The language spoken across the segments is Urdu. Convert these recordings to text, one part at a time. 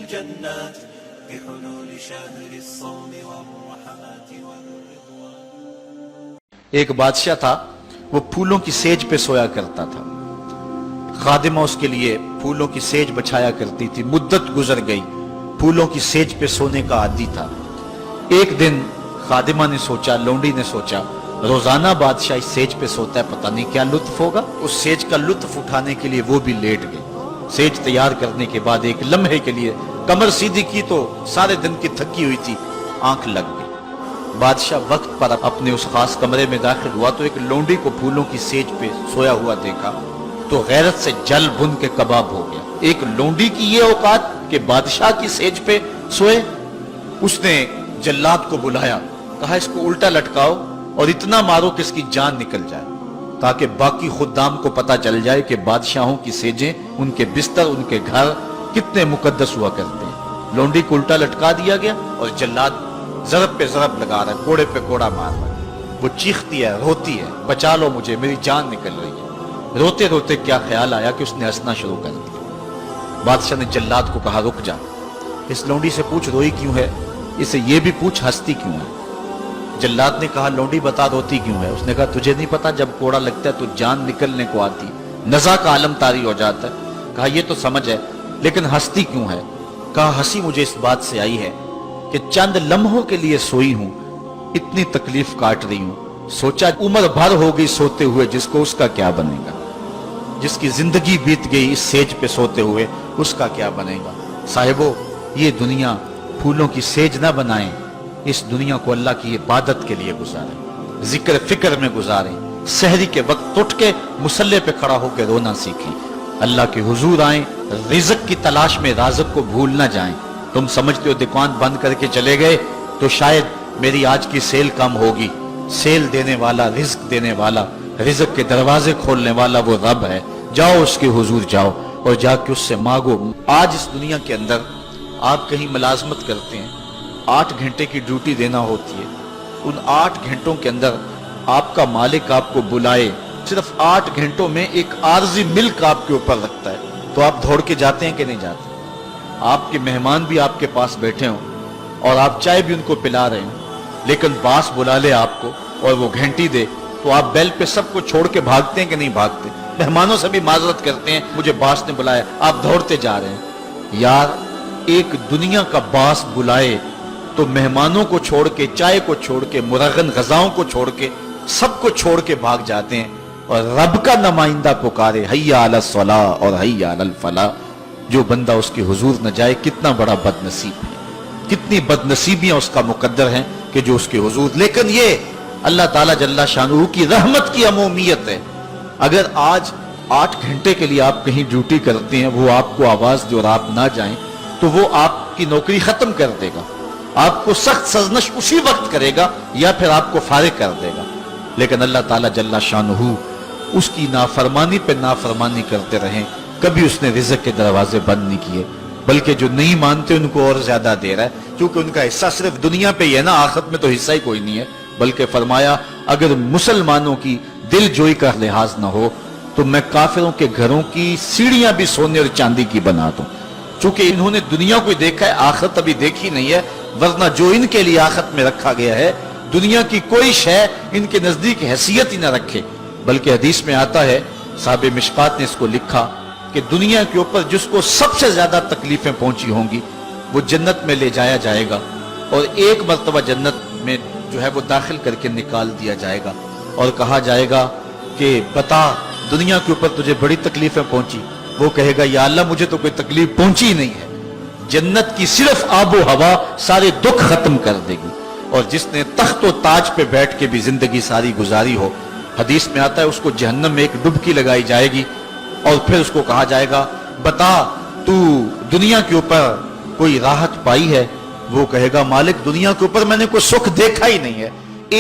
الجنات بحلول شهر الصوم والرحمات والرضوان. ایک بادشاہ تھا، وہ پھولوں کی سیج پہ سویا کرتا تھا. خادمہ اس کے لیے پھولوں کی سیج بچھایا کرتی تھی. مدت گزر گئی، پھولوں کی سیج پہ سونے کا عادی تھا. ایک دن خادمہ نے سوچا، لونڈی نے سوچا، روزانہ بادشاہ اس سیج پہ سوتا ہے، پتہ نہیں کیا لطف ہوگا. اس سیج کا لطف اٹھانے کے لیے وہ بھی لیٹ گئی. سیج تیار کرنے کے بعد ایک لمحے کے لیے کمر سیدھی کی تو سارے دن کی تھکی ہوئی تھی، آنکھ لگ گئی. بادشاہ وقت پر اپنے اس خاص کمرے میں داخل ہوا تو ایک لونڈی کو پھولوں کی سیج پہ سویا ہوا دیکھا تو غیرت سے جل بن کے کباب ہو گیا. ایک لونڈی کی یہ اوقات کہ بادشاہ کی سیج پہ سوئے. اس نے جلاد کو بلایا، کہا اس کو الٹا لٹکاؤ اور اتنا مارو کہ اس کی جان نکل جائے، تاکہ باقی خدام کو پتا چل جائے کہ بادشاہوں کی سیجیں، ان کے بستر، ان کے گھر کتنے مقدس ہوا کرتے ہیں. لونڈی کو الٹا لٹکا دیا گیا اور جلاد ضرب پہ ضرب لگا رہا ہے، کوڑے پہ کوڑا مار رہا ہے. وہ چیختی ہے، روتی ہے، بچا لو مجھے، میری جان نکل رہی ہے. روتے روتے کیا خیال آیا کہ اس نے ہنسنا شروع کر دیا. بادشاہ نے جلاد کو کہا رک جا، اس لونڈی سے پوچھ روئی کیوں ہے، اسے یہ بھی پوچھ ہنستی کیوں ہے. جلاد نے کہا لونڈی بتا روتی کیوں ہے. اس نے کہا تجھے نہیں پتا جب کوڑا لگتا ہے تو جان نکلنے کو آتی، نزا کا عالم طاری ہو جاتا ہے. کہا یہ تو سمجھ ہے، لیکن ہنستی کیوں ہے. کہا ہنسی مجھے اس بات سے آئی ہے کہ چند لمحوں کے لیے سوئی ہوں، اتنی تکلیف کاٹ رہی ہوں، سوچا عمر بھر ہو گئی سوتے ہوئے، جس کو اس کا کیا بنے گا. جس کی زندگی بیت گئی اس سیج پہ سوتے ہوئے، اس کا کیا بنے گا. صاحبو، یہ دنیا پھولوں کی سیج نہ بنائیں، اس دنیا کو اللہ کی عبادت کے لیے گزاریں، ذکر فکر میں گزاریں. سحری کے وقت اٹھ کے مصلی پہ کھڑا ہو کے رونا سیکھیں، اللہ کے حضور آئیں، رزق کی تلاش میں رازق کو بھول نہ جائیں. تم سمجھتے ہو دکان بند کر کے چلے گئے تو شاید میری آج کی سیل کم ہوگی. سیل دینے والا، رزق دینے والا، رزق کے دروازے کھولنے والا وہ رب ہے. جاؤ اس کے حضور جاؤ اور جا کے اس سے مانگو. آج اس دنیا کے اندر آپ کہیں ملازمت کرتے ہیں، 8 گھنٹے کی ڈیوٹی دینا ہوتی ہے. ان 8 گھنٹوں کے اندر آپ کا مالک آپ کو بلائے، صرف 8 گھنٹوں میں ایک عارضی ملک آپ کے اوپر رکھتا ہے، تو آپ دوڑ کے جاتے ہیں کہ نہیں جاتے. آپ کے مہمان بھی آپ کے پاس بیٹھے ہوں اور آپ چائے بھی ان کو پلا رہے ہوں، لیکن باس بلا لے آپ کو اور وہ گھنٹی دے تو آپ بیل پہ سب کو چھوڑ کے بھاگتے ہیں کہ نہیں بھاگتے. مہمانوں سے بھی معذرت کرتے ہیں، مجھے باس نے بلایا، آپ دوڑتے جا رہے ہیں. یار ایک دنیا کا باس بلائے تو مہمانوں کو چھوڑ کے، چائے کو چھوڑ کے، مرغن غذاؤں کو چھوڑ کے، سب کو چھوڑ کے بھاگ جاتے ہیں. اور رب کا نمائندہ پکارے حیا علی الصلاۃ اور حیا علی الفلاح، جو بندہ اس کے حضور نہ جائے کتنا بڑا بد نصیب ہے. کتنی بد نصیبیاں اس کا مقدر ہیں کہ جو اس کے حضور. لیکن یہ اللہ تعالیٰ جل شانہ کی رحمت کی عمومیت ہے. اگر آج 8 گھنٹے کے لیے آپ کہیں ڈیوٹی کرتے ہیں، وہ آپ کو آواز دے اور آپ نہ جائیں تو وہ آپ کی نوکری ختم کر دے گا، آپ کو سخت سرزنش اسی وقت کرے گا یا پھر آپ کو فارغ کر دے گا. لیکن اللہ تعالیٰ جل شانہ اس کی نافرمانی پہ نافرمانی کرتے رہیں، کبھی اس نے رزق کے دروازے بند نہیں کیے، بلکہ جو نہیں مانتے ان کو اور زیادہ دے رہا ہے، کیونکہ ان کا حصہ صرف دنیا پہ ہی ہے نا، آخرت میں تو حصہ ہی کوئی نہیں ہے. بلکہ فرمایا اگر مسلمانوں کی دل جوئی کا لحاظ نہ ہو تو میں کافروں کے گھروں کی سیڑھیاں بھی سونے اور چاندی کی بنا دوں. چونکہ انہوں نے دنیا کو دیکھا ہے، آخرت ابھی دیکھی نہیں ہے، ورنہ جو ان کے لیے آخرت میں رکھا گیا ہے دنیا کی کوئی شے ان کے نزدیک حیثیت ہی نہ رکھے. بلکہ حدیث میں آتا ہے، صاحب مشکات نے اس کو لکھا کہ دنیا کے اوپر جس کو سب سے زیادہ تکلیفیں پہنچی ہوں گی وہ جنت میں لے جایا جائے گا اور ایک مرتبہ جنت میں جو ہے وہ داخل کر کے نکال دیا جائے گا اور کہا جائے گا کہ بتا دنیا کے اوپر تجھے بڑی تکلیفیں پہنچی. وہ کہے گا یا اللہ مجھے تو کوئی تکلیف پہنچی ہی نہیں ہے. جنت کی صرف آب و ہوا سارے دکھ ختم کر دے گی. اور جس نے تخت و تاج پہ بیٹھ کے بھی زندگی ساری گزاری ہو، حدیث میں آتا ہے اس کو جہنم میں ایک ڈبکی لگائی جائے گی اور پھر اس کو کہا جائے گا بتا تو دنیا کے اوپر کوئی راحت پائی ہے. وہ کہے گا مالک دنیا کے اوپر میں نے کوئی سکھ دیکھا ہی نہیں ہے.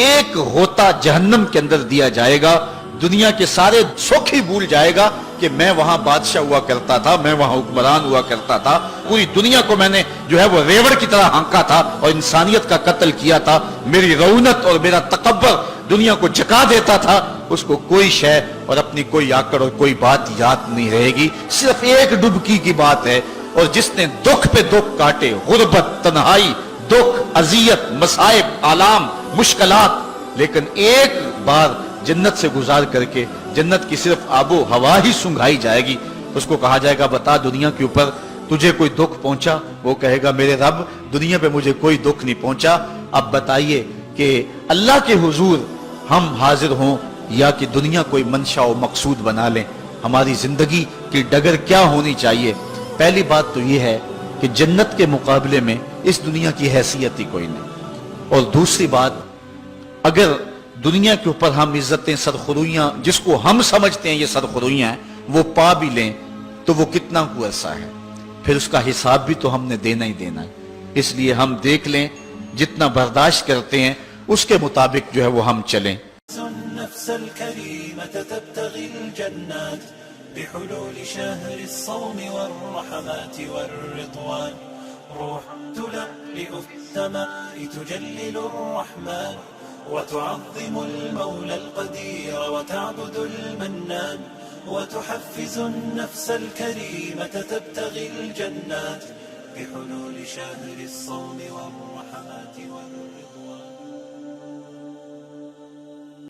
ایک ہوتا جہنم کے اندر دیا جائے گا، دنیا کے سارے سکھ ہی بھول جائے گا کہ میں وہاں بادشاہ ہوا کرتا تھا، میں وہاں حکمران ہوا کرتا تھا، پوری دنیا کو میں نے جو ہے وہ ریوڑ کی طرح ہانکا تھا اور انسانیت کا قتل کیا تھا. میری رونت اور میرا تکبر دنیا کو جکا دیتا تھا. اس کو کوئی شے اور اپنی کوئی آکڑ اور کوئی بات یاد نہیں رہے گی، صرف ایک ڈبکی کی بات ہے اور جس نے دکھ پہ دکھ کاٹے، غربت، تنہائی، دکھ، اذیت، مصائب، آلام، مشکلات، لیکن ایک بار جنت سے گزار کر کے جنت کی صرف آب و ہوا ہی سنگھائی جائے گی، اس کو کہا جائے گا بتا دنیا کے اوپر تجھے کوئی دکھ پہنچا؟ وہ کہے گا میرے رب دنیا پہ مجھے کوئی دکھ نہیں پہنچا۔ اب بتائیے کہ اللہ کے حضور ہم حاضر ہوں یا کہ دنیا کوئی منشا و مقصود بنا لیں؟ ہماری زندگی کی ڈگر کیا ہونی چاہیے؟ پہلی بات تو یہ ہے کہ جنت کے مقابلے میں اس دنیا کی حیثیت ہی کوئی نہیں، اور دوسری بات اگر دنیا کے اوپر ہم عزتیں، سرخرویاں جس کو ہم سمجھتے ہیں یہ سرخرویاں ہیں وہ پا بھی لیں تو وہ کتنا کو عرصہ ہے، پھر اس کا حساب بھی تو ہم نے دینا ہی دینا ہے۔ اس لیے ہم دیکھ لیں جتنا برداشت کرتے ہیں اس کے مطابق جو ہے وہ ہم چلیں۔ النفس الكريمة تبتغي الجنات بحلول شهر الصوم والرحمات والرضوان، روح تلألئ في السماء تجلل الرحمن وتعظم المولى القدير وتعبد المنان، وتحفز النفس الكريمة تبتغي الجنات بحلول شهر الصوم والرحمات والرضوان۔